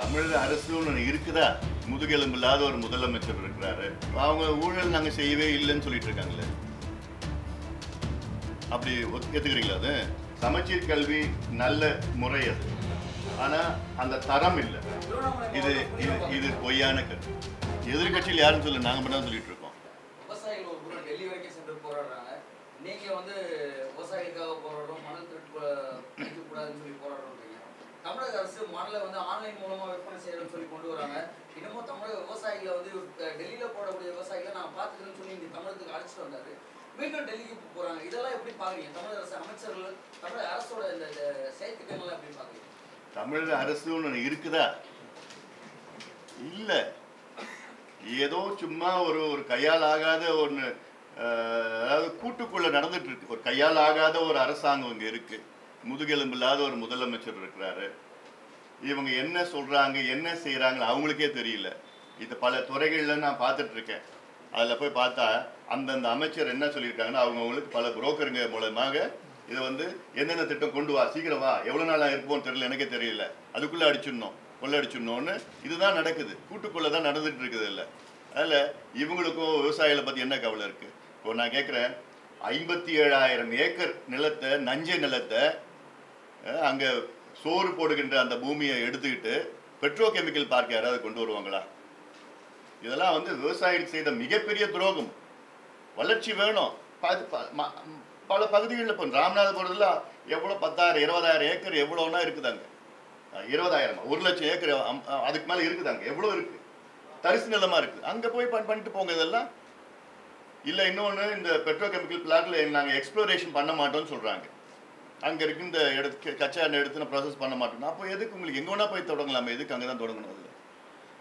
தமிழக அரசுன்னு இருக்குதா? முதுகெலும்பு இல்லாத ஒரு முதலமைச்சர் இருக்கிறாரு. அவங்க ஊழல் நாங்க செய்யவே இல்லைன்னு சொல்லிட்டு இருக்காங்களே, அப்படி ஏத்துக்கிறீங்களா? அது சமச்சீர் கல்வி நல்ல முறை அது, ஆனா அந்த தரம் இல்லை. இது இது இது பொய்யான கருத்து. எதிர்கட்சியில் யாரும் சொல்ல, நாங்க மட்டும் சொல்லிட்டு இருக்கோம். விவசாயிகள் ஒரு புறம் டெல்லி வரைக்கும் சென்று போராடுறாங்க. நீங்க வந்து விவசாயிகளுக்காக போராடுறோம், மணல் திருட்டு கூடாதுன்னு சொல்லி போராடுறோம். தமிழக அரசு மணலை வந்து ஆன்லைன் மூலமா விற்பனை செய்யணும்னு சொல்லி கொண்டு வராங்க. இன்னமும் தமிழக விவசாயிகளை வந்து டெல்லியில போடக்கூடிய விவசாயிகளை நான் பார்த்துக்கிறேன்னு சொல்லி இங்க தமிழகத்துக்கு அழைச்சிட்டு வந்தாரு. மீண்டும் டெல்லிக்கு போறாங்க. இதெல்லாம் எப்படி பாக்குறீங்க? தமிழக அரசு அமைச்சர்கள், தமிழக அரசோட இந்த செயற்திட்டங்கள் எப்படி பாக்குறீங்க? தமிழக அரசுன்னு இருக்குதா? இல்ல, ஏதோ சும்மா ஒரு கையால் ஆகாத ஒன்று, அதாவது கூட்டுக்குள்ள நடந்துட்டு இருக்கு. ஒரு கையால் ஆகாத ஒரு அரசாங்கம் இங்க இருக்கு. முதுகெலும்பு இல்லாத ஒரு முதலமைச்சர் இருக்கிறாரு. இவங்க என்ன சொல்றாங்க, என்ன செய்யறாங்க அவங்களுக்கே தெரியல. இது பல துறைகள்ல நான் பார்த்துட்டு இருக்கேன். அதில் போய் பார்த்தா அந்தந்த அமைச்சர் என்ன சொல்லியிருக்காங்கன்னா, அவங்களுக்கு பல புரோக்கருங்க மூலமாக இதை வந்து என்னென்ன திட்டம் கொண்டு வா, சீக்கிரம் வா, எவ்வளோ நாளாக இருப்போம்னு தெரியல, எனக்கே தெரியல, அதுக்குள்ளே அடிச்சிடணும், கொள்ளை அடிச்சிடணும்னு இதுதான் நடக்குது. கூட்டுக்குள்ளே தான் நடந்துட்டு இருக்குது. இல்லை, அதில் இவங்களுக்கும் விவசாயிகளை பற்றி என்ன கவலை இருக்குது? இப்போ நான் கேட்குறேன், 57,000 ஏக்கர் நிலத்தை, நஞ்சை நிலத்தை, அங்கே சோறு போடுகின்ற அந்த பூமியை எடுத்துக்கிட்டு பெட்ரோ கெமிக்கல் பார்க் யாராவது கொண்டு வருவாங்களா? இதெல்லாம் வந்து விவசாயிகள் செய்த மிகப்பெரிய துரோகம். வளர்ச்சி வேணும். பல பகுதிகளில் இப்போ ராமநாதபுரத்தில் எவ்வளோ 10,000 20,000 ஏக்கர் எவ்வளோனா இருக்குதாங்க. 20,000 1 லட்சம் ஏக்கர் அதுக்கு மேலே இருக்குதாங்க. எவ்வளோ இருக்குது, தரிசு நிலமாக இருக்குது. அங்கே போய் பண்ணிட்டு போங்க. இதெல்லாம் இல்லை. இன்னொன்று, இந்த பெட்ரோ கெமிக்கல் பிளான்ட்டில் நாங்கள் எக்ஸ்ப்ளோரேஷன் பண்ண மாட்டோம்னு சொல்கிறாங்க. அங்கே இருக்கு இந்த கச்சா எண்ணெய் எடுத்து ப்ராசஸ் பண்ண மாட்டோம். அப்போ எதுக்கு உங்களுக்கு எங்கே வேணா போய் தொடங்கலாமே, எதுக்கு அங்கே தான் தொடங்கணும்?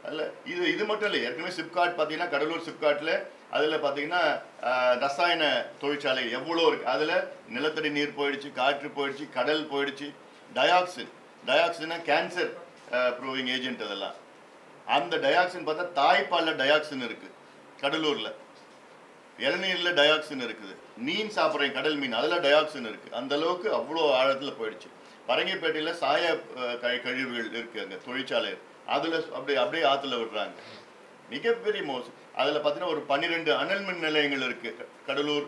அதில் இது மட்டும் இல்லை. ஏற்கனவே சிப்காட் பார்த்தீங்கன்னா, கடலூர் சிப்காட்டில் அதில் பார்த்தீங்கன்னா ரசாயன தொழிற்சாலை எவ்வளோ இருக்குது. அதில் நிலத்தடி நீர் போயிடுச்சு, காற்று போயிடுச்சு, கடல் போயிடுச்சு. டயாக்சின்னா கேன்சர் ப்ரூவிங் ஏஜென்ட். அதெல்லாம் அந்த டயாக்சின் பார்த்தா தாய்ப்பாலில் டயாக்சின் இருக்குது கடலூரில், இளநீரில் டயாக்சின் இருக்குது, மீன் சாப்பிட்றேன் கடல் மீன், அதில் டயாக்சின் இருக்குது. அந்த அளவுக்கு அவ்வளோ ஆழத்தில் போயிடுச்சு. பரங்கிப்பேட்டையில் சாய கழிவுகள் இருக்குது, அங்கே தொழிற்சாலை, அதில் அப்படியே ஆற்றுல விடுறாங்க. மிகப்பெரிய மோசம். அதில் பார்த்தீங்கன்னா ஒரு 12 அனல் மின் நிலையங்கள் இருக்குது கடலூர்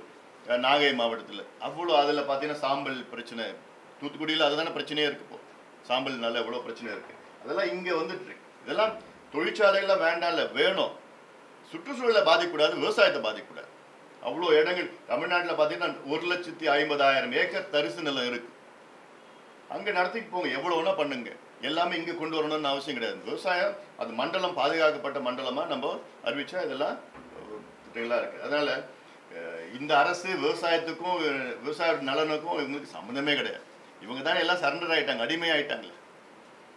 நாகை மாவட்டத்தில். அவ்வளோ அதில் பார்த்தீங்கன்னா சாம்பல் பிரச்சனை. தூத்துக்குடியில் அதுதானே பிரச்சனையே இருக்குது. இப்போ சாம்பல்னால எவ்வளோ பிரச்சனை இருக்குது. அதெல்லாம் இங்கே வந்துட்டு இருக்கு. இதெல்லாம் தொழிற்சாலைகள்லாம் வேண்டாம், இல்லை வேணும். சுற்றுச்சூழலை பாதிக்கக்கூடாது, விவசாயத்தை பாதிக்கக்கூடாது. அவ்வளோ இடங்கள் தமிழ்நாட்டில் பார்த்தீங்கன்னா 1,50,000 ஏக்கர் தரிசு நிலம் இருக்குது. அங்கே நடத்திட்டு போங்க, எவ்வளோ வேணால் பண்ணுங்க. எல்லாமே இங்கே கொண்டு வரணும்னு அவசியம் கிடையாது. விவசாயம் அது மண்டலம், பாதுகாக்கப்பட்ட மண்டலமாக நம்ம அறிவிச்சா இதெல்லாம் திட்டங்களாக இருக்குது. அதனால் இந்த அரசு விவசாயத்துக்கும் விவசாய நலனுக்கும் இவங்களுக்கு சம்மந்தமே கிடையாது. இவங்க தானே எல்லாம் சரண்டர் ஆகிட்டாங்க, அடிமை ஆகிட்டாங்களே.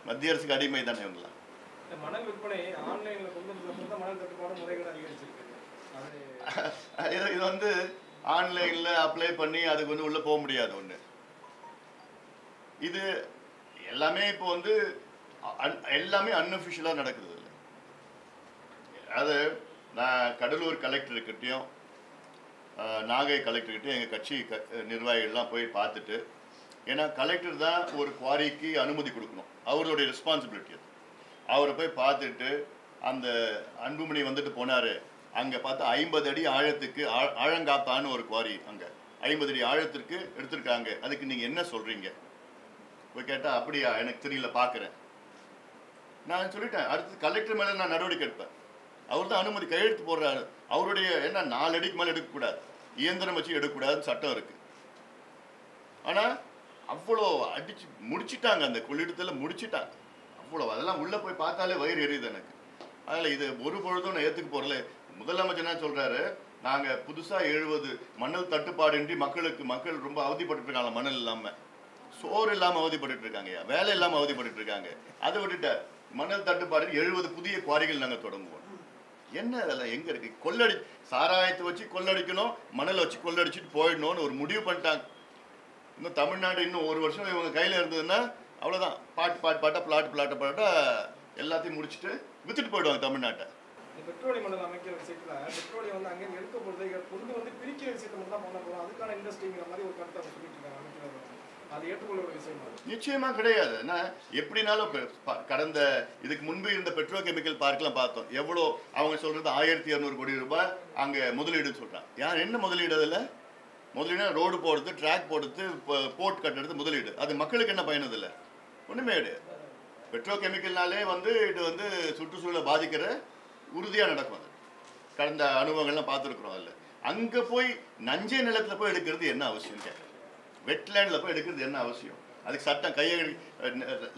மத்திய அரசுக்கு அடிமை தானே இவங்களாம். மணல் விற்பனை ஆன்லைனில் கொண்டு வந்து மணல் தட்டுப்பாடு முறைகள் அதிகரிச்சிருக்கு. இது வந்து ஆன்லைனில் அப்ளை பண்ணி அதுக்கு வந்து உள்ளே போக முடியாது ஒன்று. இது எல்லாமே இப்போ வந்து எல்லாமே அன்அஃபிஷியலாக நடக்குது. இல்லை, அது நான் கடலூர் கலெக்டர்கிட்டையும் நாகை கலெக்டர்கிட்டையும் எங்கள் கட்சி நிர்வாகிகள்லாம் போய் பார்த்துட்டு, ஏன்னா கலெக்டர் தான் ஒரு குவாரிக்கு அனுமதி கொடுக்கணும், அவருடைய ரெஸ்பான்சிபிலிட்டி அது. அவரை போய் பார்த்துட்டு, அந்த அன்புமணி வந்துட்டு போனார், அங்கே பார்த்தா 50 அடி ஆழத்துக்கு ஆழங்காப்பான்னு ஒரு குவாரி, அங்கே 50 அடி ஆழத்திற்கு எடுத்திருக்காங்க. அதுக்கு நீங்கள் என்ன சொல்கிறீங்க போய் கேட்டால், அப்படியா, எனக்கு தெரியல, பார்க்குறேன். நான் சொல்லிட்டேன், அடுத்து கலெக்டர் மேலே நான் நடவடிக்கை எடுப்பேன். அவர் தான் அனுமதி கையெழுத்து போடுறாரு. அவருடைய என்ன 4 அடிக்கு மேலே எடுக்கக்கூடாது, இயந்திரம் வச்சு எடுக்கக்கூடாதுன்னு சட்டம் இருக்குது. ஆனால் அவ்வளோ அடிச்சு முடிச்சிட்டாங்க, அந்த கொள்ளிடத்தில் முடிச்சிட்டாங்க அவ்வளோ. அதெல்லாம் உள்ளே போய் பார்த்தாலே வயிறு எரியுது எனக்கு. அதில் இது ஒரு பொழுதும் நான் ஏற்றுக்க போகிறல. முதலமைச்சர் என்ன சொல்கிறாரு, நாங்கள் புதுசாக 70 மணல் தட்டுப்பாடின்றி மக்கள் ரொம்ப அவதிப்பட்டு இருக்காங்க. மணல் இல்லாமல், சோறு இல்லாமல் அவதிப்பட்டு இருக்காங்க, வேலை இல்லாமல் அவதிப்பட்டு இருக்காங்க. அதை விட்டுட்ட மணல் தட்டுப்பாடு 70 புதிய குவாரிகள் நாங்கள் தொடங்குவோம். என்ன அதெல்லாம் எங்கே இருக்குது? கொள்ளடி சாராயத்தை வச்சு கொள்ளடிக்கணும், மணலை வச்சு கொள்ளடிச்சிட்டு போயிடணும்னு ஒரு முடிவு பண்ணிட்டாங்க. இன்னும் தமிழ்நாடு இன்னும் 1 வருஷம் இவங்க கையில் இருந்ததுன்னா அவ்வளோதான். பிளாட்டா எல்லாத்தையும் முடிச்சுட்டு வித்துட்டு போயிடுவாங்க தமிழ்நாட்டை. பெட்ரோலியம் மண்டலம் அமைக்கிற விஷயத்தில் பெட்ரோலியம் வந்து அங்கே எடுக்க போகிறது கொண்டு வந்து பிரிக்கிற விஷயத்தை மட்டும் தான் பண்ண போகிறோம், அதுக்கான இண்டஸ்ட்ரிங்கிற மாதிரி ஒரு கருத்தை அவங்க சொல்லிட்டு இருக்காங்க அமைக்கிறது. அது ஏற்றுக்கொள்ள விஷயமா? நிச்சயமா கிடையாது. ஏன்னா எப்படினாலும் கடந்த இதுக்கு முன்பு இருந்த பெட்ரோ கெமிக்கல் பார்க்லாம் பார்த்தோம். எவ்வளோ அவங்க சொல்றது 1200 கோடி ரூபாய் அங்கே முதலீடுன்னு சொல்றாங்க. யார் என்ன முதலீடு? அதில் முதலீடு ரோடு போடுறது, ட்ராக் போடுறது, போர்ட் கட்டுறது முதலீடு. அது மக்களுக்கு என்ன பயன்? இல்லை, ஒன்றுமே கிடையாது. பெட்ரோ கெமிக்கல்னாலே இது சுற்றுச்சூழலை பாதிக்கிற உறுதியாக நடக்கும். அது கடந்த அனுபவங்கள்லாம் பார்த்துருக்குறோம். அதில் அங்கே போய் நஞ்சை நிலத்தில் போய் எடுக்கிறது என்ன அவசியம்? வெட்லேண்டில் போய் எடுக்கிறது என்ன அவசியம்? அதுக்கு சட்டம்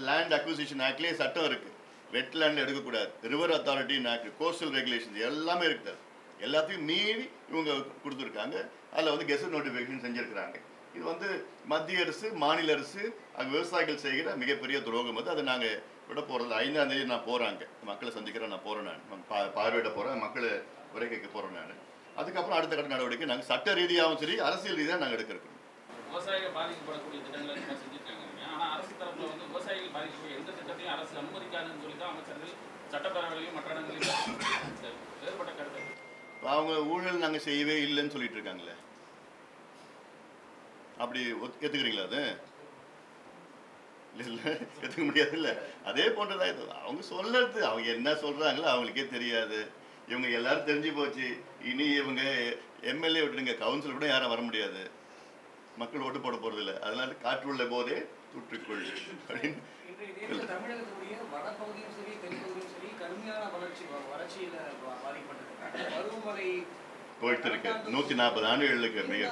லேண்ட் அக்விசிஷன் ஆக்ட்லேயே சட்டம் இருக்குது. வெட்லேண்டில் எடுக்கக்கூடாது. ரிவர் அத்தாரிட்டின்னு ஆக்ட், கோஸ்டல் ரெகுலேஷன்ஸ் எல்லாமே இருக்குது. எல்லாத்தையும் மீறி இவங்க கொடுத்துருக்காங்க. அதில் கெசட் நோட்டிஃபிகேஷன் செஞ்சுருக்கிறாங்க. இது மத்திய அரசு, மாநில அரசு அங்கே விவசாயிகள் செய்கிற மிகப்பெரிய துரோகம். அதை நாங்கள் விட போகிறது. 5ஆம் தேதி நான் போகிறாங்க, மக்களை சந்திக்கிறேன். நான் போகிறேன், நான் பார்வையிட போகிறேன், மக்களை உரை கேட்க போகிறேன். நான் அதுக்கப்புறம் அடுத்த கட்ட நடவடிக்கை நாங்கள் சட்ட ரீதியாகவும் சரி, அரசியல் ரீதியாக நாங்கள் எடுக்கிறோம். விவசாயிகள் பாதிக்கப்படக்கூடிய திட்டங்களை செஞ்சுருக்காங்க. ஆனால் அரசு தரப்பில் விவசாயிகள் பாதிக்கக்கூடிய எந்த திட்டத்தையும் அரசு அனுமதிக்காதுன்னு சொல்லி தான் அமைச்சர்கள் சட்டப்பேரவையிலையும் மற்ற இடங்களிலும் வேறுபட்ட கருத்து. அவங்க ஊழல் நாங்கள் செய்யவே இல்லைன்னு சொல்லிட்டு இருக்காங்களே, அப்படி ஏற்றுக்கிறீங்களா? அது இல்லை, ஏற்றுக்க முடியாது. இல்லை, அதே போன்றதான் இது. அவங்க சொல்றது, அவங்க என்ன சொல்கிறாங்களோ அவங்களுக்கே தெரியாது. இவங்க எல்லாரும் தெரிஞ்சு போச்சு. இனி இவங்க எம்எல்ஏ விட்டுருங்க, கவுன்சில் கூட யாரும் வர முடியாது. மக்கள் ஓட்டு போட போகிறது இல்லை. அதனால காற்றுள்ள போதே தூற்றுக்கொள் அப்படின்னு. தமிழகத்துடைய வடபகுதியும் சரி, தென்பகுதியும் சரி கடுமையான வறட்சியில பாதிக்கப்பட்டிருக்கு. பருவமழை போயிட்டு இருக்கு. 140 ஆண்டுகளுக்கு மிக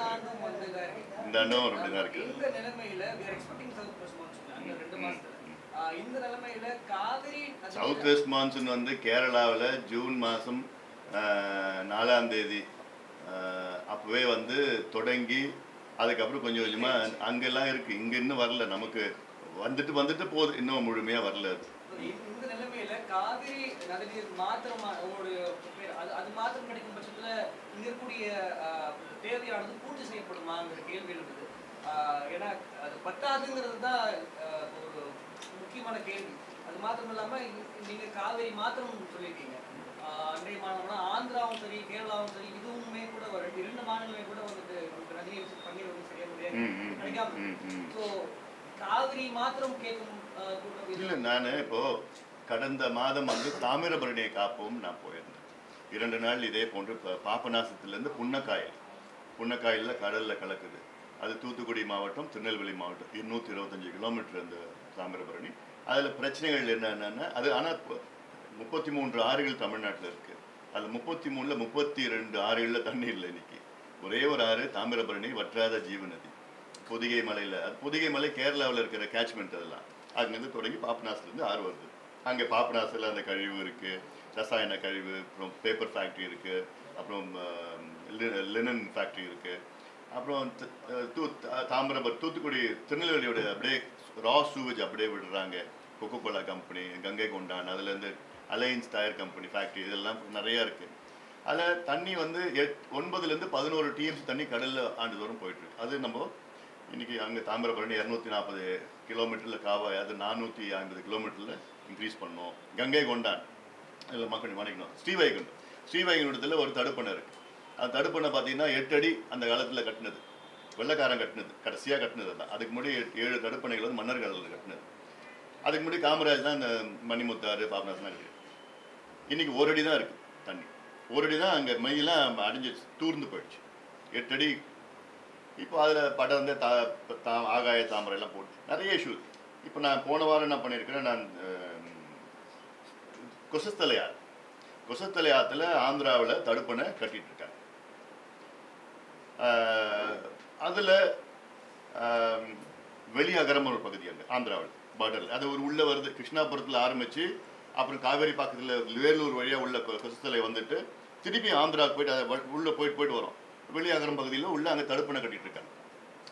இந்த ஆண்டும் அப்படிதான் இருக்கு. இந்த நிலைமையில இந்த நிலைமையில காவிரி சவுத் வெஸ்ட் மான்சூன் கேரளாவில் ஜூன் மாதம் 4ஆம் தேதி அப்போவே தொடங்கி அதுக்கப்புறம் கொஞ்சம் கொஞ்சமாக அங்கெல்லாம் இருக்குது. இங்கே இன்னும் வரல. நமக்கு வந்துட்டு போகுது, இன்னும் முழுமையாக வரல. இந்த நிலைமையில காவிரி நதிநீர் மாத்திரம் அது மாத்திரம் கிடைக்கும் பட்சத்துல இங்க இருக்கக்கூடிய தேவையானது பூர்த்தி செய்யப்படுமாங்கிற கேள்வி இருக்குது. ஏன்னா அது பத்தாதுங்கிறது தான் ஒரு முக்கியமான கேள்வி. அது மாத்திரம் இல்லாம நீங்க காவிரி மாத்திரம் சொல்லியிருக்கீங்க. அன்றைய மாநிலம்னா ஆந்திராவும் சரி, கேரளாவும் சரி, இதுவுமே கூட 2 மாநிலமே கூட நதிநீர் பங்கீடு சரியா முடியாது கிடைக்காம. ஸோ காவிரி மாத்திரம் கேட்கும். இல்லை, நான் இப்போ கடந்த மாதம் தாமிரபரணியை காப்போம் நான் போயிருந்தேன். 2 நாள் இதே போன்று பாபநாசத்துலேருந்து புன்னக்காயில் கடலில் கலக்குது. அது தூத்துக்குடி மாவட்டம், திருநெல்வேலி மாவட்டம், 225 கிலோமீட்டர் அந்த தாமிரபரணி. அதில் பிரச்சனைகள் என்னென்னா, அது ஆனால் 33 ஆறுகள் தமிழ்நாட்டில் இருக்குது. அதில் 33ல் 32 ஆறுகளில் தண்ணி இல்லை. இன்னைக்கு ஒரே ஒரு ஆறு தாமிரபரணி, வற்றாத ஜீவநதி, பொதிகை மலையில். அது பொதிகை மலை கேரளாவில் இருக்கிற கேட்ச்மெண்ட். அதெல்லாம் அங்கேருந்து தொடங்கி பாபநாசத்துலேருந்து ஆறு வருது. அங்கே பாபநாசில் அந்த கழிவு இருக்குது, ரசாயன கழிவு, அப்புறம் பேப்பர் ஃபேக்ட்ரி இருக்குது, அப்புறம் லினன் ஃபேக்ட்ரி இருக்குது, அப்புறம் தூத்துக்குடி திருநெல்வேலியோட அப்படியே ரா சூவேஜ் அப்படியே விடுறாங்க. கொக்கோ கோலா கம்பெனி, கங்கை கொண்டான், அதுலேருந்து அலையன்ஸ் டயர் கம்பெனி ஃபேக்ட்ரி, இதெல்லாம் நிறையா இருக்குது. அதில் தண்ணி 9லேருந்து 11 TMC தண்ணி கடலில் ஆண்டுதோறும் போயிட்டுருக்கு. அது நம்ம இன்றைக்கி அங்கே தாமிரபரணி 240 கிலோமீட்டரில் காவாய், அது 450 கிலோமீட்டரில் இன்க்ரீஸ் பண்ணோம். கங்கை கொண்டான் அதில் மக்கள் மணிக்கணும். ஸ்ரீவைகுண்டத்தில் ஒரு தடுப்பணை இருக்குது. அந்த தடுப்பணை பார்த்தீங்கன்னா 8 அடி அந்த காலத்தில் கட்டினது, வெள்ளைக்காரன் கட்டினது, கடைசியாக கட்டினது தான். அதுக்கு முன்னாடி 7 தடுப்பணைகள் மன்னர்கள் கட்டினது. அதுக்கு முன்னாடி காமராஜ் தான் இந்த மணிமுத்தாறு, பாபநாசம்லாம் இருக்குது. இன்றைக்கி 1 அடி தான் இருக்குது தண்ணி. 1 அடி தான் அங்கே மையெல்லாம் அடிஞ்சு தூர்ந்து போயிடுச்சு. 8 அடி. இப்போ அதில் படம் ஆகாய தாமரை எல்லாம் போட்டு நிறைய இஷ்யூ. இப்போ நான் போன வாரம் என்ன பண்ணியிருக்கிறேன், நான் கொசஸ்தலை ஆற்றுல ஆந்திராவில் தடுப்பணை கட்டிட்டு இருக்காங்க. அதில் வெளியகரம் ஒரு பகுதி அங்கே ஆந்திராவில் பார்டரில், அது ஒரு உள்ளே வருது. கிருஷ்ணாபுரத்தில் ஆரம்பித்து அப்புறம் காவேரி பக்கத்தில் வேலூர் வழியாக உள்ள கொசஸ்தலை வந்துட்டு திருப்பி ஆந்திராவுக்கு போயிட்டு அதை உள்ளே போயிட்டு வரும். வெளியகரம் பகுதியில் உள்ள அங்கே தடுப்பணை கட்டிகிட்டு இருக்காங்க.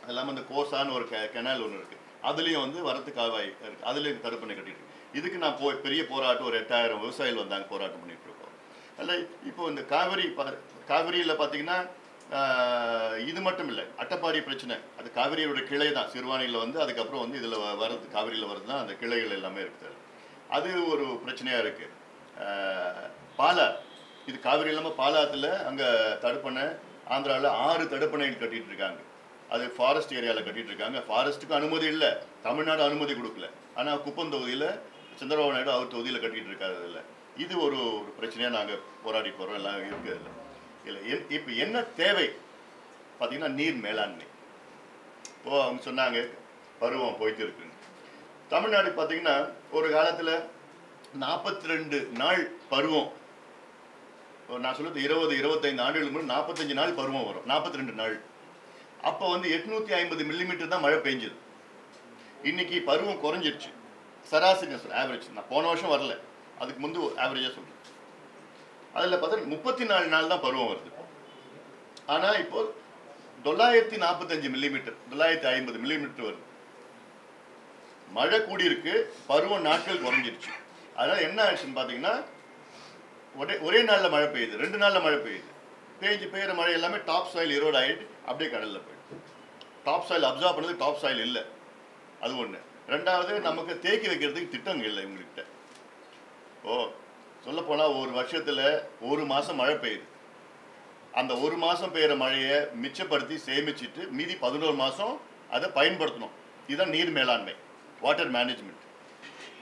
அது இல்லாமல் அந்த கோசான்னு ஒரு கெனால் ஒன்று இருக்குது, அதுலேயும் வரத்து காவாய் இருக்குது, அதுலேயும் தடுப்பணை கட்டிட்டு இருக்கு. இதுக்கு நான் பெரிய போராட்டம், ஒரு 8000 விவசாயிகள் வந்தாங்க, போராட்டம் பண்ணிகிட்டு இருக்கோம். அதில் இப்போ இந்த காவிரியில் பார்த்தீங்கன்னா இது மட்டும் இல்லை, அட்டப்பாடி பிரச்சனை. அது காவிரியோட கிளை தான். சிறுவாணியில் அதுக்கப்புறம் இதில் வரது, காவிரியில் வருது தான், அந்த கிளைகள் எல்லாமே இருக்குது. அது ஒரு பிரச்சனையாக இருக்குது. பாலா, இது காவிரி இல்லாமல் பாலாத்தில் அங்கே தடுப்பணை, ஆந்திராவில் 6 தடுப்பணைகள் கட்டிகிட்டு இருக்காங்க. அது ஃபாரஸ்ட் ஏரியாவில் கட்டிட்டு இருக்காங்க. ஃபாரஸ்ட்டுக்கு அனுமதி இல்லை, தமிழ்நாடு அனுமதி கொடுக்கல. ஆனால் குப்பம் தொகுதியில் சந்திரபாபு நாயுடு அவர் தொகுதியில் கட்டிட்டு இருக்காரு. இல்லை, இது ஒரு பிரச்சனையாக நாங்கள் போராடிட்டு வரோம். எல்லாம் இருக்குது அதில். இல்லை, இப்போ என்ன தேவை பார்த்தீங்கன்னா நீர் மேலாண்மை. இப்போது அவங்க சொன்னாங்க பருவம் போயிட்டு இருக்குன்னு. தமிழ்நாடு பார்த்தீங்கன்னா ஒரு காலத்தில் 42 நாள் பருவம், நான் சொல்லுறது 20-25 ஆண்டுகளுக்கு முன்னாடி 45 நாள் பருவம் வரும், 42 நாள். அப்போ வந்து 850 மில்லிமீட்டர் தான் மழை பெஞ்சது. இன்னைக்கு பருவம் குறைஞ்சிருச்சு. சராசரி ஆவரேஜ், நான் போன வருஷம் வரல, அதுக்கு முன்பு ஆவரேஜாக சொல்கிறேன். அதில் பார்த்தா 34 நாள் தான் பருவம் வருது. ஆனால் இப்போ 945 மில்லிமீட்டர், 950 மில்லிமீட்டர் வருது. மழை கூடியிருக்கு, பருவம் நாட்கள் குறைஞ்சிருச்சு. அதனால் என்ன ஆச்சுன்னு பார்த்தீங்கன்னா ஒரே நாளில் மழை பெய்யுது, 2 நாளில் மழை பெய்யுது. பெய்கிற மழை எல்லாமே டாப் சாயில் எரோட் ஆகிட்டு அப்படியே கடலில் போயிடுது. டாப் சாயில் அப்சர்வ் பண்ணது டாப் சாயில் இல்லை, அது ஒன்று. ரெண்டாவது, நமக்கு தேக்கி வைக்கிறதுக்கு திட்டங்கள் இல்லை இவங்ககிட்ட. சொல்லப்போனால் ஒரு வருஷத்தில் 1 மாதம் மழை பெய்யுது. அந்த 1 மாதம் பெய்கிற மழையை மிச்சப்படுத்தி சேமிச்சுட்டு மீதி 11 மாதம் அதை பயன்படுத்தணும். இதுதான் நீர் மேலாண்மை, வாட்டர் மேனேஜ்மெண்ட்.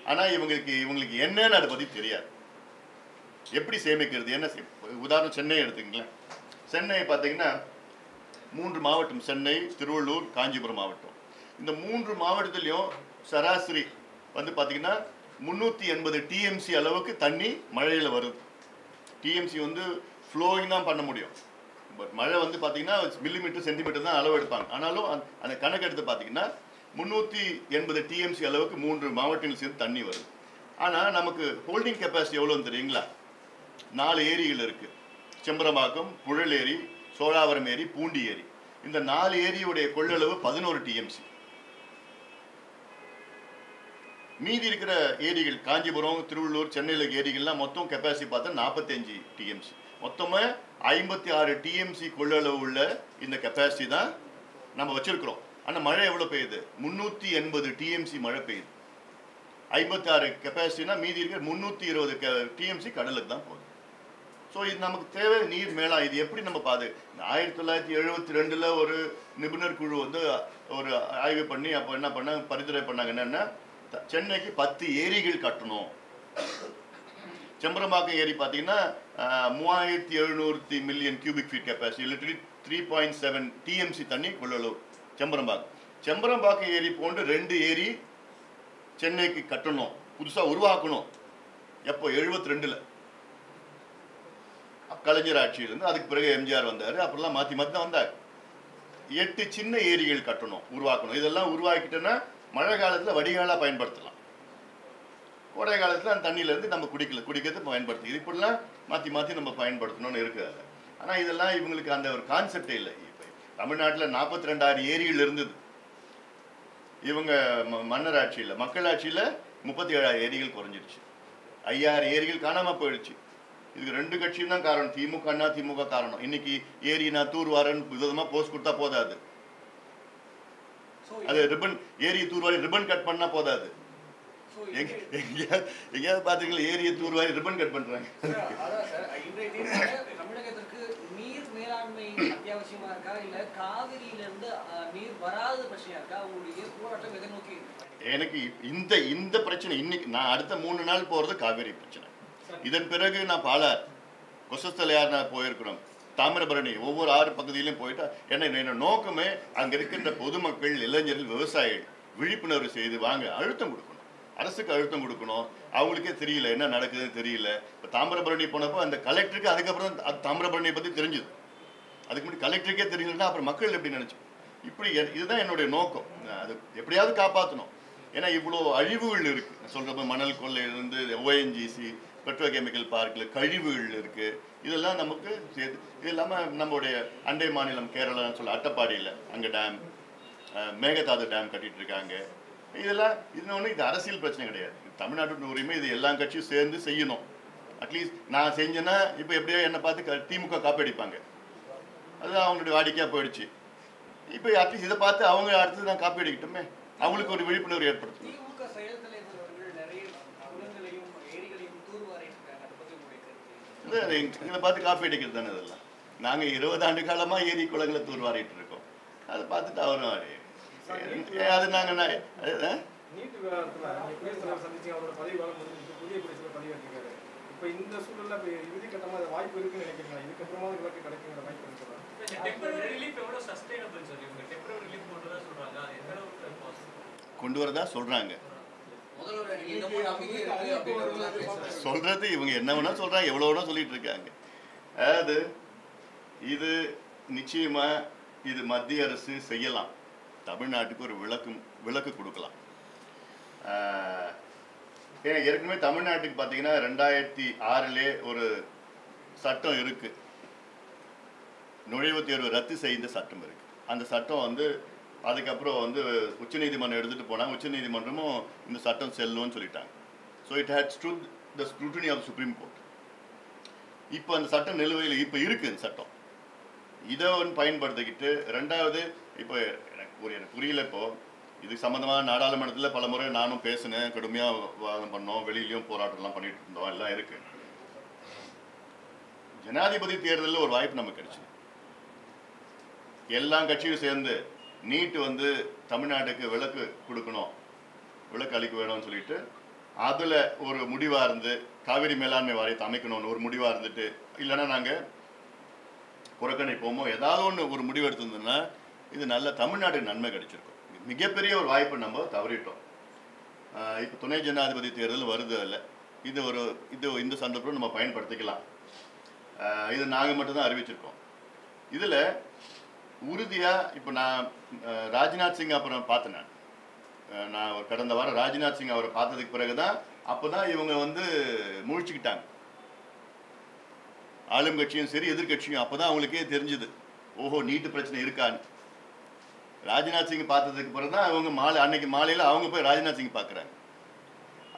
ஆனால் இவங்களுக்கு என்னன்னு அதை பற்றி தெரியாது. எப்படி சேமிக்கிறது, என்ன உதாரணம் சென்னை எடுத்துங்களேன். சென்னை பார்த்தீங்கன்னா 3 மாவட்டம், சென்னை, திருவள்ளூர், காஞ்சிபுரம் மாவட்டம். இந்த 3 மாவட்டத்துலேயும் சராசரி வந்து பார்த்தீங்கன்னா 380 டிஎம்சி அளவுக்கு தண்ணி மழையில் வருது. டிஎம்சி வந்து ஃப்ளோயிங் தான் பண்ண முடியும். பட் மழை வந்து பார்த்தீங்கன்னா மில்லிமீட்டர் சென்டிமீட்டர் தான் அளவு எடுப்பாங்க. ஆனாலும் அந்த கணக்கு எடுத்து பார்த்தீங்கன்னா 380 டிஎம்சி அளவுக்கு 3 மாவட்டங்கள் சேர்ந்து தண்ணி வருது. ஆனால் நமக்கு ஹோல்டிங் கெப்பாசிட்டி எவ்வளோன்னு தெரியுங்களா? 4 ஏரிகள் இருக்குது. செம்பரம்பாக்கம், புழல் ஏரி, சோழாவரம் ஏரி, பூண்டி ஏரி. இந்த 4 ஏரியுடைய கொள்ளளவு 11 டிஎம்சி. மீதி இருக்கிற ஏரிகள் காஞ்சிபுரம், திருவள்ளூர், சென்னையில் ஏரிகள்லாம் மொத்தம் கெப்பாசிட்டி பார்த்தா 45 டிஎம்சி. மொத்தமாக 56 டிஎம்சி கொள்ளளவு உள்ள இந்த கெப்பாசிட்டி தான் நம்ம வச்சிருக்கிறோம். ஆனால் மழை எவ்வளோ பெய்யுது? 380 டிஎம்சி மழை பெய்யுது. 56 கெப்பாசிட்டினா மீதி இருக்கிற 320 டிஎம்சி கடலுக்கு தான் போகுது. ஸோ இது நமக்கு தேவை நீர் மேலாம். இது எப்படி நம்ம 1972 ஒரு நிபுணர் குழு வந்து ஒரு ஆய்வு பண்ணி அப்போ என்ன பண்ணாங்க, பரிந்துரை பண்ணாங்க. என்னென்னா சென்னைக்கு 10 ஏரிகள் கட்டணும். செம்பரம்பாக்கம் ஏரி பார்த்தீங்கன்னா 3700 million cubic feet capacity, literally 3.7 TMC தண்ணி கொள்ளளவு செம்பரம்பாக்கம் ஏரி போன்று 2 ஏரி சென்னைக்கு கட்டணும், புதுசாக உருவாக்கணும். எப்போ? 72ல் கலைஞர் ஆட்சியிலிருந்து. அதுக்கு பிறகு எம்ஜிஆர் வந்தார். அப்புறம்லாம் மாற்றி மாற்றி தான் வந்தார். 8 சின்ன ஏரிகள் கட்டணும், உருவாக்கணும். இதெல்லாம் உருவாக்கிட்டோன்னா மழை காலத்தில் வடிகாலாக பயன்படுத்தலாம். கோடை காலத்தில் அந்த தண்ணியிலேருந்து நம்ம குடிக்கிறது பயன்படுத்தி இது இப்படிலாம் மாற்றி மாற்றி நம்ம பயன்படுத்தணும்னு இருக்குது. ஆனால் இதெல்லாம் இவங்களுக்கு அந்த ஒரு கான்செப்டே இல்லை. இப்போ தமிழ்நாட்டில் 42,000 ஏரிகள் இருந்தது. இவங்க மன்னர் ஆட்சியில், மக்கள் ஆட்சியில் 37,000 ஏரிகள் குறைஞ்சிருச்சு. 5,000 ஏரிகள் காணாமல் போயிடுச்சு. இதுக்கு 2 கட்சியும் தான் காரணம். திமுக காரணம். இன்னைக்கு ஏரி நான் தூர்வாரன்னு விதமாக போஸ்ட் கொடுத்தா போதாது. அது ரிப்பன், ஏரி தூர்வாரி ரிப்பன் கட் பண்ணா போதாது. எங்கேயாவது பாத்தீங்களா ஏரியை தூர்வாரி ரிப்பன் கட் பண்றாங்க? தமிழகத்திற்கு நீர் மேலாண்மை அத்தியாவசியமா இருக்கா, இல்ல காவிரியிலிருந்து நீர் வராத பிரச்சனையா இருக்கா? உங்களுடைய போராட்டம் எதை நோக்கி? எனக்கு இந்த பிரச்சனை இன்னைக்கு நான் அடுத்த 3 நாள் போறது காவிரி பிரச்சனை. இதன் பிறகு நான் பாலார், கொசஸ்தலையார் நான் போயிருக்கிறோம், தாமிரபரணி, ஒவ்வொரு 6 பகுதியிலையும் போயிட்டா என்ன நோக்கமே அங்கே இருக்கின்ற பொதுமக்கள், இளைஞர்கள், விவசாயிகள் விழிப்புணர்வு செய்து வாங்க, அழுத்தம் கொடுக்கணும், அரசுக்கு அழுத்தம் கொடுக்கணும். அவங்களுக்கே தெரியல என்ன நடக்குதுன்னு தெரியல. இப்போ தாமிரபரணி போனப்போ அந்த கலெக்டருக்கு அதுக்கப்புறம் அது தாமிரபரணியை பற்றி தெரிஞ்சுது. அதுக்கு முன்னாடி கலெக்டருக்கே தெரியலன்னா அப்புறம் மக்கள் எப்படி நினச்சி? இப்படி இதுதான் என்னுடைய நோக்கம். அது எப்படியாவது காப்பாற்றணும். ஏன்னா இவ்வளோ அழிவுகள் இருக்குது. சொல்கிறப்ப மணல் கொள்ளையிலிருந்து ஓஎன்ஜிசி, பெட்ரோகெமிக்கல் பார்க்கில் கழிவுகள் இருக்குது. இதெல்லாம் நமக்கு சேர்த்து. இது இல்லாமல் நம்மளுடைய அண்டை மாநிலம் கேரளான்னு சொல்ல அட்டப்பாடியில் அங்கே டேம், மேகதாது டேம் கட்டிகிட்டு இருக்காங்க. இதெல்லாம் இன்னொன்று, இது அரசியல் பிரச்சனை கிடையாது. தமிழ்நாட்டு உரிமை. இது எல்லா கட்சியும் சேர்ந்து செய்யணும். அட்லீஸ்ட் நான் செஞ்சேன்னா இப்போ எப்படியோ என்னை பார்த்து திமுக காப்பி அடிப்பாங்க. அதுதான் அவங்களுடைய வாடிக்கையாக போயிடுச்சு. இப்போ அட்லீஸ்ட் இதை பார்த்து அவங்க அடுத்தது நான் காப்பி அடிக்கட்டுமே, அவங்களுக்கு ஒரு விழிப்புணர்வு ஏற்படுத்தணும். இதை பார்த்து காப்பி அடிக்கிறது தானே இதெல்லாம். நாங்கள் 20 ஆண்டு காலமாக ஏரி குளங்களை தூர்வாரிட்டு இருக்கோம். அதை பார்த்துட்டு அவரும் அது நாங்கள் நீட் விவகாரத்துல நீங்க குடியரசுத் தலைவர் சந்திச்சு அவரோட பதவி காலம் முடிஞ்சிட்டு புதிய குடியரசுத் பதவியேற்றிருக்காரு. இப்போ இந்த சூழல்ல இப்போ இறுதி கட்டமா அது வாய்ப்பு இருக்குன்னு நினைக்கிறீங்களா? இதுக்கப்புறமா விளக்கு கிடைக்குங்கிற வாய்ப்பு இருக்குதா? டெம்பரரி ரிலீஃப் எவ்வளவு சஸ்டைனபிள் சார்? இவங்க டெம்பரரி ரிலீஃப் கொண்டு வரதா சொல்றாங்க. அது எந்த அளவுக்கு பாசிபிள்? கொண்டு வரதா சொல்றாங்க. முதல்வர் எனக்கு இன்னமும் நம்பிக்கை இருக்கு அப்படிங்கறதெல்லாம் பேசுறாங்க. சொல்றது இவங்க என்ன வேணா சொல்றாங்க, எவ்வளவு வேணா சொல்லிட்டு இருக்காங்க. அதாவது இது நிச்சயமா இது மத்திய அரசு செய்யலாம். தமிழ்நாட்டுக்கு ஒரு விளக்கு கொடுக்கலாம். ஏன்னா ஏற்கனவே தமிழ்நாட்டுக்கு பார்த்தீங்கன்னா 2006 ஒரு சட்டம் இருக்கு, நுழைவுத் தேர்வு ரத்து செய்த சட்டம் இருக்கு. அந்த சட்டம் வந்து அதுக்கப்புறம் வந்து உச்சநீதிமன்றம் எடுத்துட்டு போனாங்க. உச்சநீதிமன்றமும் இந்த சட்டம் செல்லும்னு சொல்லிட்டாங்க. So it had stood the scrutiny of supreme court. இப்போ அந்த சட்டம் நிலுவையில் இப்போ இருக்கு. இந்த சட்டம் இதை ஒன்று பயன்படுத்திக்கிட்டு, ரெண்டாவது இப்போ எனக்கு புரியல. இப்போ இது சம்மந்தமாக நாடாளுமன்றத்தில் பல முறை நானும் பேசினேன், கடுமையாக வாதம் பண்ணோம், வெளியிலையும் போராட்டம்லாம் பண்ணிட்டு இருந்தோம், எல்லாம் இருக்கு. ஜனாதிபதி தேர்தலில் ஒரு வாய்ப்பு நமக்கு கிடைச்சு, எல்லா கட்சியும் சேர்ந்து நீட் வந்து தமிழ்நாட்டுக்கு விலக்கு கொடுக்கணும், விலக்கு அளிக்க வேணும்னு சொல்லிட்டு அதில் ஒரு முடிவாக இருந்து காவிரி மேலாண்மை வாரியத்தை அமைக்கணும்னு ஒரு முடிவாக இருந்துட்டு, இல்லைன்னா நாங்கள் புறக்கணிப்போமோ ஏதாவது ஒன்று ஒரு முடிவு எடுத்திருந்தோம்னா இது நல்ல தமிழ்நாட்டுக்கு நன்மை கிடைச்சிருக்கும். மிகப்பெரிய ஒரு வாய்ப்பை நம்ம தவறிட்டோம். இப்போ துணை ஜனாதிபதி தேர்தல் வருது. இல்லை இந்த சந்தர்ப்பம் நம்ம பயன்படுத்திக்கலாம். இது நாங்கள் மட்டும்தான் அறிவிச்சிருக்கோம். இதில் உறுதியாக இப்போ நான் ராஜ்நாத் சிங் அப்புறம் பார்த்தேன். நான் கடந்த வாரம் ராஜ்நாத் சிங் அவரை பார்த்ததுக்கு பிறகு தான் அப்போ தான் இவங்க வந்து முழிச்சுக்கிட்டாங்க. ஆளும் கட்சியும் சரி எதிர்கட்சியும் அப்போ தான் அவங்களுக்கே தெரிஞ்சுது, ஓஹோ நீட்டு பிரச்சனை இருக்கான்னு. ராஜ்நாத் சிங் பார்த்ததுக்கு பிறகு தான் அவங்க அன்னைக்கு மாலையில் அவங்க போய் ராஜ்நாத் சிங் பார்க்குறாங்க.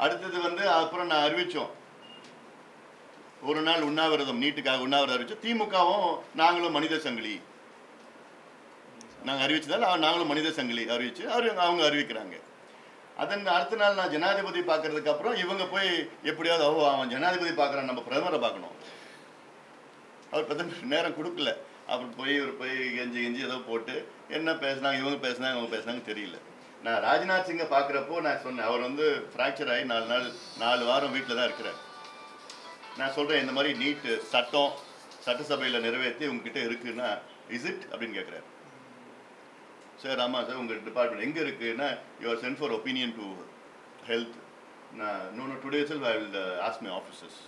அடுத்தது வந்து அப்புறம் நான் அறிவித்தோம், ஒரு நாள் உண்ணாவிரதம், நீட்டுக்காக உண்ணாவிரதம் அறிவிச்சோம். திமுகவும் நாங்களும் மனித சங்கிலி நாங்கள் அறிவிச்சதால் நாங்களும் மனித சங்கிலி அறிவிச்சு அவங்க அறிவிக்கிறாங்க. அதன் அடுத்த நாள் நான் ஜனாதிபதி பார்க்கறதுக்கு அப்புறம் இவங்க போய் எப்படியாவது அவன் ஜனாதிபதி பார்க்குறான், நம்ம பிரதமரை பார்க்கணும். அவர் பிரதமர் நேரம் கொடுக்கல. அப்புறம் போய் கெஞ்சி ஏதோ போட்டு என்ன பேசினாங்க, இவங்க பேசினாங்க தெரியல. நான் ராஜ்நாத் சிங்கை பார்க்குறப்போ நான் சொன்னேன், அவர் வந்து ஃப்ராக்சர் ஆகி 4 வாரம் வீட்டில் தான் இருக்கிறார். நான் சொல்கிறேன், இந்த மாதிரி நீட்டு சட்டம் சட்டசபையில் நிறைவேற்றி உங்ககிட்ட இருக்குன்னா இஸ் இட் அப்படின்னு கேட்குறாரு. சார் ஆமாம் சார், உங்கள் டிபார்ட்மெண்ட் எங்கே இருக்குன்னா you are sent for opinion to health. நான் today self I will ask my officers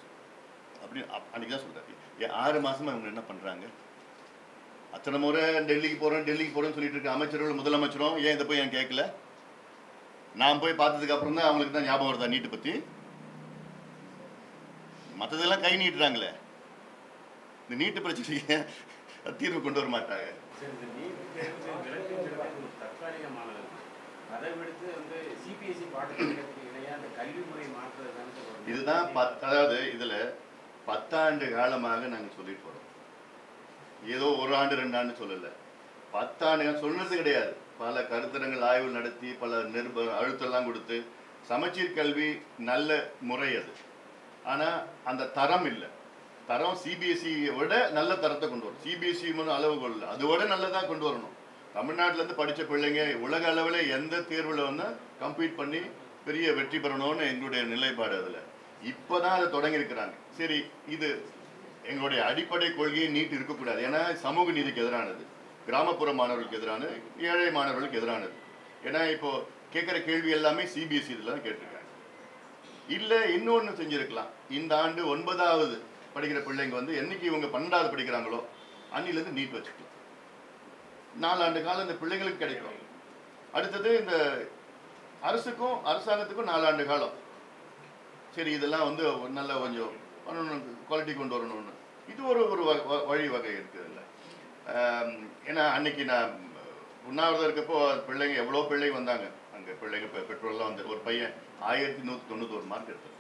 அப்படின்னு அன்றைக்கி தான் சொல்கிறாரு. 6 மாதமாக இவங்க என்ன பண்ணுறாங்க? அத்தனை முறை டெல்லிக்கு போகிறேன்னு சொல்லிட்டு இருக்க அமைச்சர்கள் முதலமைச்சரும் ஏன் இதை போய் கேட்கல? நான் போய் பார்த்ததுக்கு அப்புறம் தான் அவங்களுக்கு தான் ஞாபகம் வருதா நீட்டை பற்றி? மற்றதெல்லாம் கை நீட்டுறாங்களே, இந்த நீட்டு பிரச்சனைக்கு தீர்வு கொண்டு வர மாட்டாங்க. இதுதான் அதாவது இதில் 10 ஆண்டு காலமாக நாங்கள் சொல்லிட்டு போகிறோம். ஏதோ 1 ஆண்டு 2 ஆண்டு சொல்லலை, 10 ஆண்டுகள் சொன்னது கிடையாது. பல கருத்தரங்கள் ஆய்வு நடத்தி பல அழுத்தெல்லாம் கொடுத்து சமச்சீர் கல்வி நல்ல முறை அது. ஆனால் அந்த தரம் இல்லை. தரம் சிபிஎஸ்சியை விட நல்ல தரத்தை கொண்டு வரணும். சிபிஎஸ்சி அளவுகோல் இல்லை, அதை விட நல்லதாக கொண்டு வரணும். தமிழ்நாட்டிலேருந்து படித்த பிள்ளைங்க உலக அளவில் எந்த தேர்வில் வந்து கம்ப்ளீட் பண்ணி பெரிய வெற்றி பெறணும்னு எங்களுடைய நிலைப்பாடு. அதில் இப்போ தான் அதை தொடங்கியிருக்கிறாங்க. சரி, இது எங்களுடைய அடிப்படை கொள்கையை நீட் இருக்கக்கூடாது. ஏன்னா சமூக நீதிக்கு எதிரானது, கிராமப்புற மாணவர்களுக்கு எதிரானது, ஏழை மாணவர்களுக்கு எதிரானது. ஏன்னா இப்போது கேட்குற கேள்வி எல்லாமே சிபிஎஸ்சி இதில் தான் கேட்டிருக்காங்க. இல்லை இன்னொன்று செஞ்சுருக்கலாம், இந்த ஆண்டு 9வது படிக்கிற பிள்ளைங்க வந்து என்னைக்கு இவங்க 12வது படிக்கிறாங்களோ அன்னிலேருந்து நீட் வச்சுக்கலாம். 4 ஆண்டு காலம் இந்த பிள்ளைங்களுக்கு கிடைக்கும். அடுத்தது இந்த அரசாங்கத்துக்கும் 4 ஆண்டு காலம். சரி, இதெல்லாம் வந்து நல்லா கொஞ்சம் பண்ணணும், குவாலிட்டி கொண்டு வரணும்னு இது ஒரு வழிவகை இருக்குது இல்லை. ஏன்னா அன்னைக்கு நான் உண்ணாவிரதம் இருக்கப்போ பிள்ளைங்க எவ்வளோ பிள்ளைங்க வந்தாங்க. அங்கே பிள்ளைங்க பெற்றோர்லாம் வந்து ஒரு பையன் 1191 மார்க் எடுத்தார்.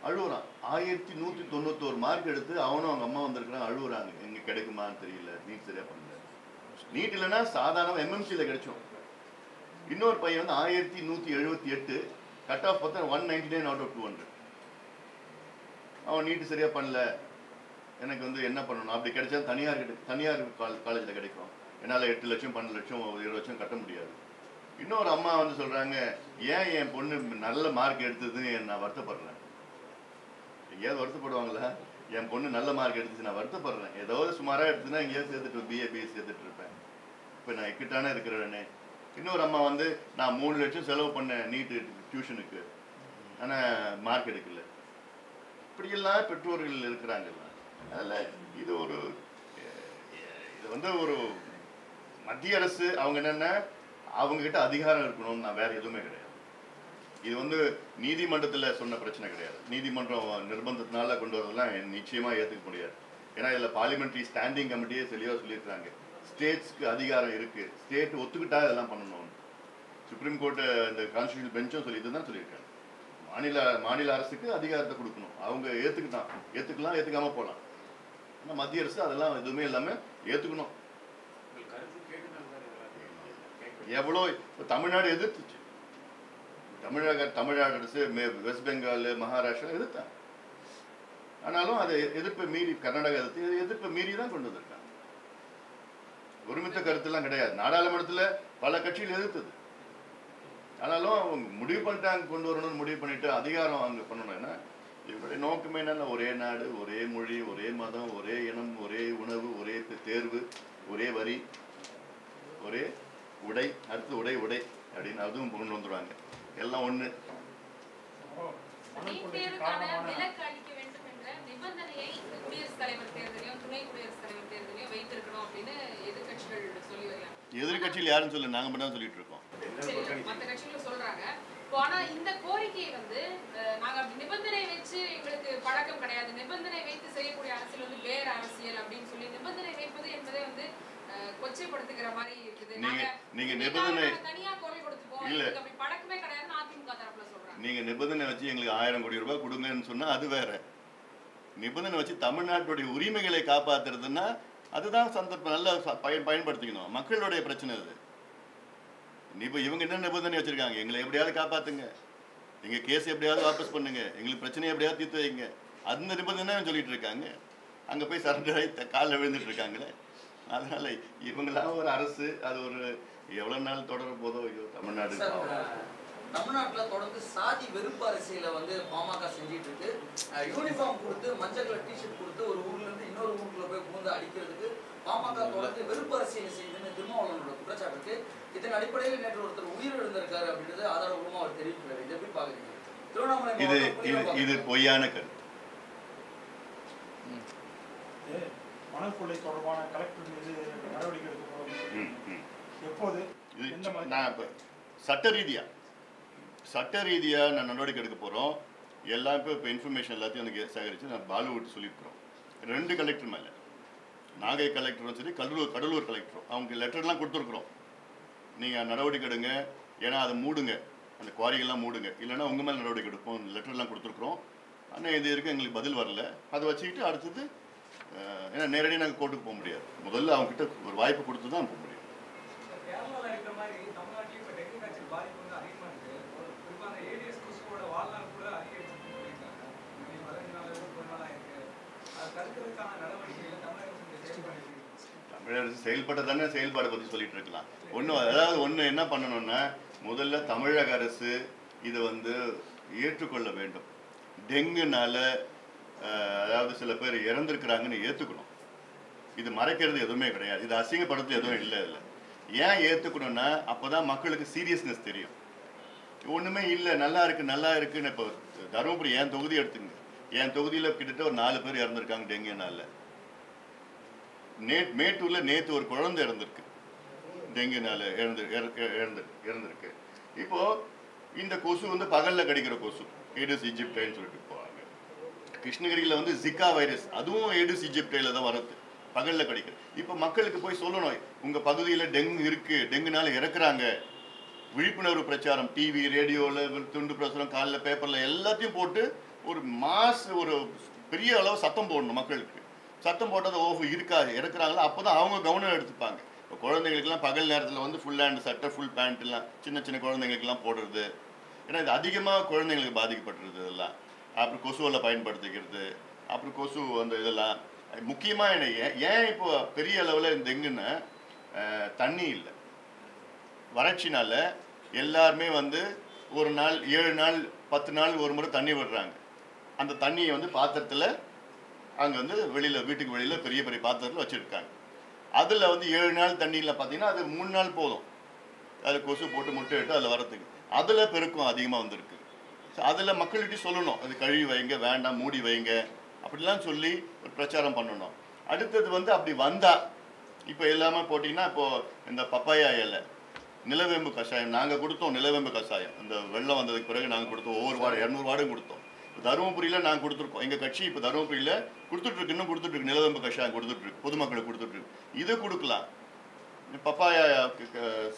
அழுகுறான். 1191 மார்க் எடுத்து அவனும் அவங்க அம்மா வந்திருக்கிறாங்க, அழுகுறாங்க. எங்கே கிடைக்குமான்னு தெரியல, நீட் சரியாக பண்ணல. நீட் இல்லைன்னா சாதாரண எம்எம்சியில் கிடைச்சோம். இன்னொரு பையன் வந்து 1178, கட் ஆஃப் பார்த்தா 199 out of 200. அவன் நீட்டு சரியாக பண்ணல, எனக்கு வந்து என்ன பண்ணணும், அப்படி கிடைச்சா தனியார் காலேஜில் கிடைக்கும். என்னால் 8 லட்சம் 12 லட்சம் 20 லட்சம் கட்ட முடியாது. இன்னொரு அம்மா வந்து சொல்கிறாங்க, ஏன் என் பொண்ணு நல்ல மார்க் எடுத்ததுன்னு நான் வருத்தப்படுறேன். எங்கேயாவது வருத்தப்படுவாங்களா? என் பொண்ணு நல்ல மார்க் எடுத்துச்சு நான் வருத்தப்படுறேன். ஏதாவது சுமாராக எடுத்துன்னா எங்கேயாவது சேர்த்துட்டு பிஏ பிஎஸ் சேர்த்துட்டு இருப்பேன். இப்போ நான் இக்கிட்டானே இருக்கிறேனே. இன்னொரு அம்மா வந்து நான் 3 லட்சம் செலவு பண்ணேன் நீட்டு டியூஷனுக்கு, ஆனால் மார்க் எடுக்கல. இப்படியெல்லாம் பெற்றோர்கள் இருக்கிறாங்கல்ல. அதில் இது வந்து ஒரு மத்திய அரசு அவங்க என்னென்னா அவங்கக்கிட்ட அதிகாரம் இருக்கணும்னு நான் வேறு எதுவுமே கிடையாது. இது வந்து நீதிமன்றத்தில் சொன்ன பிரச்சனை கிடையாது. நீதிமன்றம் நிர்பந்தத்தினால கொண்டு வரதெல்லாம் நிச்சயமாக ஏற்றுக்க முடியாது. ஏன்னா இதில் பார்லிமெண்ட்ரி ஸ்டாண்டிங் கமிட்டியே தெளிவாக சொல்லியிருக்காங்க, ஸ்டேட்ஸ்க்கு அதிகாரம் இருக்குது, ஸ்டேட் ஒத்துக்கிட்டா இதெல்லாம் பண்ணணும்னு. சுப்ரீம் கோர்ட்டு இந்த கான்ஸ்டியூஷன் பெஞ்சும் இதுதான் சொல்லியிருக்காங்க. மாநில அரசுக்கு அதிகாரத்தை கொடுக்கணும், அவங்க ஏற்றுக்கலாம் ஏற்றுக்காமல் போகலாம். ஆனால் மத்திய அரசு அதெல்லாம் எதுவுமே இல்லாமல் ஏற்றுக்கணும். எவ்வளோ இப்போ தமிழ்நாடு எதிர்த்துச்சு, தமிழ்நாடு அரசு வெஸ்ட் பெங்கால் மகாராஷ்டிரா எதிர்த்தாங்க. ஆனாலும் அதை எதிர்ப்பை மீறி கர்நாடகா எதிர்ப்பை மீறி தான் கொண்டு வந்திருக்காங்க. ஒருமித்த கருத்துலாம் கிடையாது. நாடாளுமன்றத்தில் பல கட்சிகள் எதிர்த்தது. ஆனாலும் அவங்க முடிவு பண்ணிட்டாங்க கொண்டு வரணும்னு முடிவு பண்ணிட்டு அதிகாரம் அங்கே பண்ணணும். ஏன்னா இவருடைய நோக்கமே என்னன்னா ஒரே நாடு, ஒரே மொழி, ஒரே மதம், ஒரே இனம், ஒரே உணவு, ஒரே தேர்வு, ஒரே வரி, ஒரே உடை, அடுத்து உடை அப்படின்னு அதுவும் கொண்டு வந்துடுவாங்க. எல்லாம் ஒன்று. விலக்கு அளிக்க வேண்டும் என்ற நிபந்தனையை குடியரசுத் தலைவர் தேர்தலையும் துணை குடியரசுத் தலைவர் தேர்தலையும் வைத்திருக்கணும் அப்படின்னு எதிர்கட்சிகள் சொல்லி வருகிறாங்க. எதிர்கட்சியில் யாரும் சொல்ல, நாங்க மட்டும் தான் சொல்லிட்டு இருக்கோம். மற்ற கட்சிகளும் சொல்றாங்க. ஆனா இந்த கோரிக்கையை வந்து நாங்க அப்படி நிபந்தனை வச்சு எங்களுக்கு பழக்கம் கிடையாது, நிபந்தனை வைத்து செய்யக்கூடிய அரசியல் வந்து வேற அரசியல் அப்படின்னு சொல்லி நிபந்தனை வைப்பது என்பதே வந்து கொச்சைப்படுத்துகிற மாதிரி இருக்குது. நீங்க நிபந்தனை தனியா குரல் கொடுத்துப்போம், இல்ல அப்படி பழக்கமே கிடையாதுன்னு அதிமுக தரப்புல சொல்றாங்க. நீங்க நிபந்தனை வச்சு எங்களுக்கு 1000 கோடி ரூபாய் கொடுங்கன்னு சொன்னா அது வேற. நிபந்தனை வச்சு தமிழ்நாட்டுடைய உரிமைகளை காப்பாத்துறதுன்னா அதுதான் சந்தர்ப்பம் நல்லா பயன்படுத்திக்கணும். மக்களுடைய பிரச்சனை அது. இப்போ இவங்க என்ன நிபந்தனை வச்சிருக்காங்க, எங்களை எப்படியாவது காப்பாத்துங்க, எங்க கேஸ் எப்படியாவது வாபஸ் பண்ணுங்க, எங்களுக்கு பிரச்சனையை எப்படியாவது தீர்த்து வைங்க, அந்த நிபந்தனை சொல்லிட்டு இருக்காங்க. அங்க போய் சரண்டர் ஆகி காலில் விழுந்துட்டு இருக்காங்களே. அதனால இவங்களாம் ஒரு அரசு அது ஒரு எவ்வளவு நாள் தொடர போதோ. ஐயோ தமிழ்நாடு தமிழ்நாட்டுல தொடர்ந்து சாதி வெறுப்பு அரசியலை வந்து பாமக செஞ்சிட்டு இருக்கு. யூனிஃபார்ம் கொடுத்து மஞ்சள் கலர் டிஷர்ட் கொடுத்து ஒரு ஊர்ல இருந்து இன்னொரு ஊருக்குள்ள போய் பூந்து அடிக்கிறதுக்கு பாமக தொடர்ந்து வெறுப்பு அரசியலை செய்யுதுன்னு திருமாவளவனோட குற்றச்சாட்டு இருக்கு. இதன் அடிப்படையில் நேற்று ஒருத்தர் உயிரிழந்திருக்காரு அப்படின்றது ஆதாரபூர்வமா அவர் தெரிவிக்கிறார். இதை எப்படி பாக்குறீங்க? திருவண்ணாமலை இது பொய்யான கருத்து. மணல் கொள்ளை தொடர்பான கலெக்டர் மீது நடவடிக்கை எடுக்கப்படும். எப்போது நான் இப்போ சட்ட ரீதியா நான் நடவடிக்கை எடுக்க போறோம். எல்லாம் இப்போ இன்ஃபர்மேஷன் எல்லாத்தையும் எனக்கு சேகரித்து நான் பாலுவுட் சொல்லியிருக்கிறோம். 2 கலெக்டர் மேலே, நாகை கலெக்டரும் சரி கடலூர் கலெக்டரும் அவங்க லெட்டர்லாம் கொடுத்துருக்குறோம். நீங்கள் நடவடிக்கை எடுங்க, ஏன்னா அதை மூடுங்க, அந்த குவாரிகள்லாம் மூடுங்க, இல்லைன்னா உங்கள் மேலே நடவடிக்கை எடுப்போம். லெட்டர்லாம் கொடுத்துருக்குறோம். ஆனால் இது வரைக்கும் எங்களுக்கு பதில் வரல. அதை வச்சுக்கிட்டு அடுத்தது ஏன்னா நேரடியாக நாங்கள் கோர்ட்டுக்கு போக முடியாது. முதல்ல அவங்ககிட்ட ஒரு வாய்ப்பு கொடுத்து தான் போக முடியும். தமிழக அரசு செயல்பட்ட தானே செயல்பாடை பற்றி சொல்லிட்டு இருக்கலாம். ஒன்று என்ன பண்ணணும்னா முதல்ல தமிழக அரசு இதை வந்து ஏற்றுக்கொள்ள வேண்டும். டெங்குனால அதாவது சில பேர் இறந்துருக்கிறாங்கன்னு ஏற்றுக்கணும். இது மறைக்கிறது எதுவுமே கிடையாது, இது அசிங்கப்படுறது எதுவும் இல்லை. இல்லை ஏன் ஏற்றுக்கணும்னா அப்போ தான் மக்களுக்கு சீரியஸ்னஸ் தெரியும். ஒன்றுமே இல்லை, நல்லா இருக்குன்னு. இப்போ தருமபுரி என் தொகுதி எடுத்துங்க, என் தொகுதியில் கிட்டத்தட்ட ஒரு 4 பேர் இறந்துருக்காங்க டெங்குனால. மேட்டூரில் நேற்று ஒரு குழந்தை இறந்துருக்கு, டெங்குனால இறந்துருக்கு. இப்போது இந்த கொசு வந்து பகலில் கடிக்கிற கொசு, ஏடிஸ் ஈஜிப்டைன்னு சொல்லிட்டு போவாங்க. கிருஷ்ணகிரியில் வந்து ஜிகா வைரஸ், அதுவும் ஏடிஸ் ஈஜிப்டைல தான் வருது, பகலில் கடிக்கிறது. இப்போ மக்களுக்கு போய் சொல்லணும், உங்கள் பகுதியில் டெங்கு இருக்குது, டெங்குனால இறக்குறாங்க. விழிப்புணர்வு பிரச்சாரம் டிவி ரேடியோவில் துண்டு பிரசுரம் காலையில் பேப்பரில் எல்லாத்தையும் போட்டு ஒரு ஒரு பெரிய அளவு சத்தம் போடணும். மக்களுக்கு சத்தம் போட்டது இறக்குறாங்களா அப்போ தான் அவங்க கவனம் எடுத்துப்பாங்க. இப்போ குழந்தைங்களுக்குலாம் பகல் நேரத்தில் வந்து ஃபுல் ஹேண்ட் சட்டை ஃபுல் பேண்ட்லாம் சின்ன குழந்தைங்களுக்குலாம் போடுறது, ஏன்னா இது அதிகமாக குழந்தைங்களுக்கு பாதிக்கப்படுறது. இதெல்லாம் அப்புறம் கொசுவில் பயன்படுத்திக்கிறது, அப்புறம் கொசு அந்த இதெல்லாம் முக்கியமாக ஏன் இப்போ பெரிய அளவில் இந்த டெங்குன்னா தண்ணி இல்லை. வறட்சினால எல்லாருமே வந்து ஒரு நாள் 7 நாள் 10 நாள் ஒரு முறை தண்ணி விடுறாங்க. அந்த தண்ணியை வந்து பாத்திரத்தில் அங்கே வந்து வெளியில் வீட்டுக்கு வெளியில் பெரிய பெரிய பாத்திரத்தில் வச்சுருக்காங்க. அதில் வந்து 7 நாள் தண்ணியில் பார்த்தீங்கன்னா அது 3 நாள் போதும். அதில் கொசு போட்டு முட்டை இட்டு அதில் வரத்துக்கு. அதில் பெருக்கம் அதிகமாக வந்திருக்கு. ஸோ அதில் மக்கள்கிட்ட சொல்லணும், அது கழுவி வைங்க, வேண்டாம் மூடி வைங்க அப்படிலாம் சொல்லி ஒரு பிரச்சாரம் பண்ணணும். அடுத்தது வந்து அப்படி வந்தால் இப்போ எல்லாமே போட்டிங்கன்னா இப்போது இந்த பப்பாயா இலை, நிலவேம்பு கஷாயம் நாங்கள் கொடுத்தோம். நிலவேம்பு கஷாயம் இந்த வெள்ளம் வந்ததுக்கு பிறகு நாங்கள் கொடுத்தோம். ஒவ்வொரு வார்டு 200 வார்டும் கொடுத்தோம். தருமபுரியில் நாங்கள் கொடுத்துருக்கோம். எங்கள் கட்சி இப்போ தருமபுரியில் கொடுத்துட்ருக்கு, இன்னும் கொடுத்துட்ருக்கு. நிலவேம்பு கஷாயம் கொடுத்துட்ருக்கு, பொதுமக்களுக்கு கொடுத்துட்ருக்கு. இது கொடுக்கலாம், பப்பாயா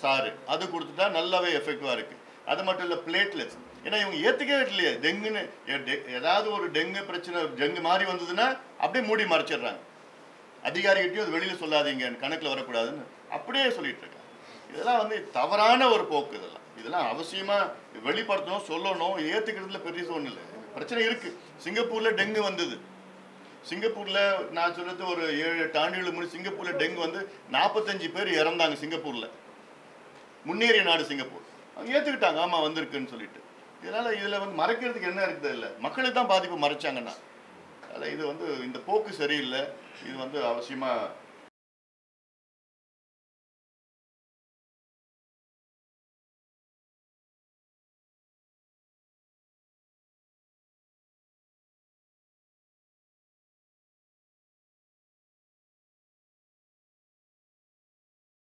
சாறு அது கொடுத்துட்டா நல்லாவே எஃபெக்டிவாக இருக்குது. அது மட்டும் இல்லை, பிளேட்லெட்ஸ். ஏன்னா இவங்க ஏற்றுக்கவே இல்லையே, டெங்குன்னு ஏதாவது ஒரு டெங்கு பிரச்சனை டெங்கு மாதிரி வந்ததுன்னா அப்படியே மூடி மறைச்சிடுறாங்க. அதிகாரிகிட்டையும் அது வெளியில் சொல்லாதீங்க, கணக்கில் வரக்கூடாதுன்னு அப்படியே சொல்லிட்டு இருக்காங்க. இதெல்லாம் வந்து தவறான ஒரு போக்கு. இதெல்லாம் அவசியமாக வெளிப்படுத்தணும், சொல்லணும். ஏற்றுக்கிறதுல பெரிய ஒன்றும் இல்லை, பிரச்சனை இருக்குது. சிங்கப்பூரில் டெங்கு வந்தது. சிங்கப்பூரில் நான் சொல்கிறது ஒரு 7-8 ஆண்டுகளுக்கு முன்னாடி சிங்கப்பூரில் டெங்கு வந்து 45 பேர் இறந்தாங்க. சிங்கப்பூரில் முன்னேறிய நாடு சிங்கப்பூர். அவங்க ஏற்றுக்கிட்டாங்க, ஆமாம் வந்திருக்குன்னு சொல்லிட்டு. இதனால் இதில் வந்து மறைக்கிறதுக்கு என்ன இருக்குது? இல்லை, மக்களுக்கு தான் பாதிப்பு மறைச்சாங்கன்னா. அதனால் இது வந்து இந்த போக்கு சரியில்லை. இது வந்து அவசியமாக